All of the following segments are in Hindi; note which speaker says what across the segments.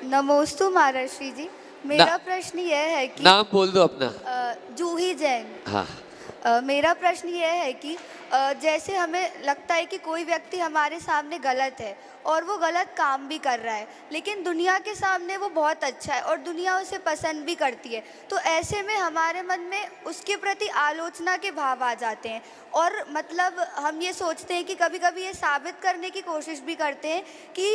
Speaker 1: नमोस्तु महाराष्ट्री जी।
Speaker 2: ना,
Speaker 1: मेरा प्रश्न यह है कि
Speaker 2: नाम बोल दो अपना।
Speaker 1: जूही जैन।
Speaker 2: हाँ।
Speaker 1: मेरा प्रश्न यह है कि जैसे हमें लगता है कि कोई व्यक्ति हमारे सामने गलत है और वो गलत काम भी कर रहा है, लेकिन दुनिया के सामने वो बहुत अच्छा है और दुनिया उसे पसंद भी करती है, तो ऐसे में हमारे मन में उसके प्रति आलोचना के भाव आ जाते हैं और मतलब हम ये सोचते हैं कि कभी कभी ये साबित करने की कोशिश भी करते हैं कि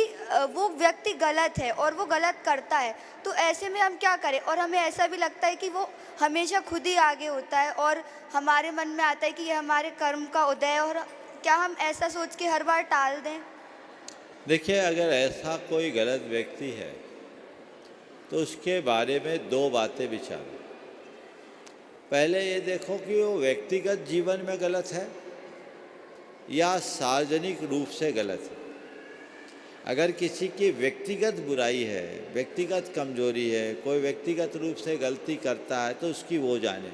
Speaker 1: वो व्यक्ति गलत है और वो गलत करता है। तो ऐसे में हम क्या करें? और हमें ऐसा भी लगता है कि वो हमेशा खुद ही आगे होता है और हमारे मन में आता है कि ये हमारे कर्म का उदय है, और क्या हम ऐसा सोच के हर बार टाल दें?
Speaker 3: देखिए, अगर ऐसा कोई गलत व्यक्ति है तो उसके बारे में दो बातें विचारो। पहले ये देखो कि वो व्यक्तिगत जीवन में गलत है या सार्वजनिक रूप से गलत है। अगर किसी की व्यक्तिगत बुराई है, व्यक्तिगत कमजोरी है, कोई व्यक्तिगत रूप से गलती करता है तो उसकी वो जाने।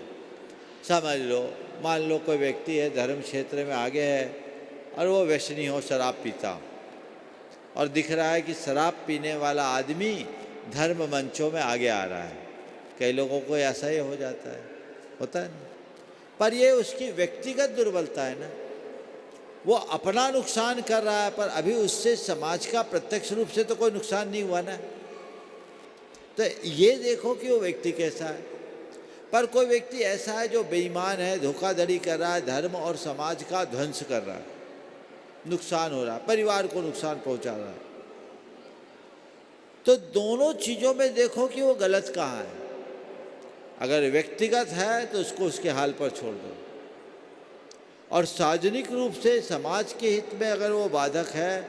Speaker 3: समझ लो, मान लो कोई व्यक्ति है, धर्म क्षेत्र में आगे है और वो व्यसनी हो, शराब पीता हो, और दिख रहा है कि शराब पीने वाला आदमी धर्म मंचों में आगे आ रहा है। कई लोगों को ऐसा ही हो जाता है, होता है ना। पर ये उसकी व्यक्तिगत दुर्बलता है ना, वो अपना नुकसान कर रहा है, पर अभी उससे समाज का प्रत्यक्ष रूप से तो कोई नुकसान नहीं हुआ ना। तो ये देखो कि वो व्यक्ति कैसा है। पर कोई व्यक्ति ऐसा है जो बेईमान है, धोखाधड़ी कर रहा है, धर्म और समाज का ध्वंस कर रहा है, नुकसान हो रहा है, परिवार को नुकसान पहुंचा रहा है। तो दोनों चीज़ों में देखो कि वो गलत कहाँ है। अगर व्यक्तिगत है तो उसको उसके हाल पर छोड़ दो, और सार्वजनिक रूप से समाज के हित में अगर वो बाधक है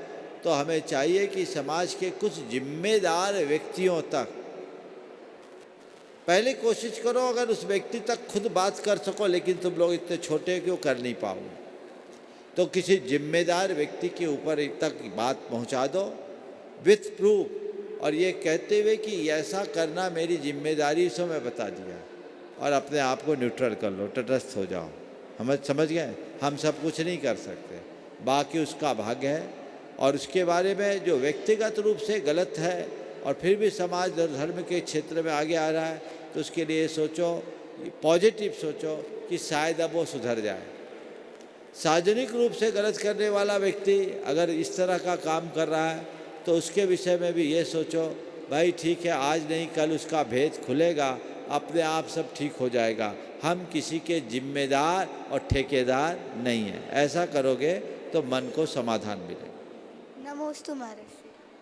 Speaker 3: तो हमें चाहिए कि समाज के कुछ जिम्मेदार व्यक्तियों तक पहले कोशिश करो, अगर उस व्यक्ति तक खुद बात कर सको, लेकिन तुम लोग इतने छोटे क्यों कर नहीं पाओगे, तो किसी जिम्मेदार व्यक्ति के ऊपर तक बात पहुंचा दो विथ प्रूफ, और ये कहते हुए कि ऐसा करना मेरी जिम्मेदारी से मैं बता दिया, और अपने आप को न्यूट्रल कर लो, तटस्थ हो जाओ। हम समझ गए, हम सब कुछ नहीं कर सकते, बाकी उसका भाग्य है। और उसके बारे में जो व्यक्तिगत रूप से गलत है और फिर भी समाज और धर्म के क्षेत्र में आगे आ रहा है, तो उसके लिए सोचो, पॉजिटिव सोचो कि शायद अब वो सुधर जाए। सार्वजनिक रूप से गलत करने वाला व्यक्ति अगर इस तरह का काम कर रहा है तो उसके विषय में भी ये सोचो, भाई ठीक है, आज नहीं कल उसका भेद खुलेगा, अपने आप सब ठीक हो जाएगा, हम किसी के जिम्मेदार और ठेकेदार नहीं हैं। ऐसा करोगे तो मन को समाधान मिलेगा।
Speaker 1: नमोस्तु महाराज।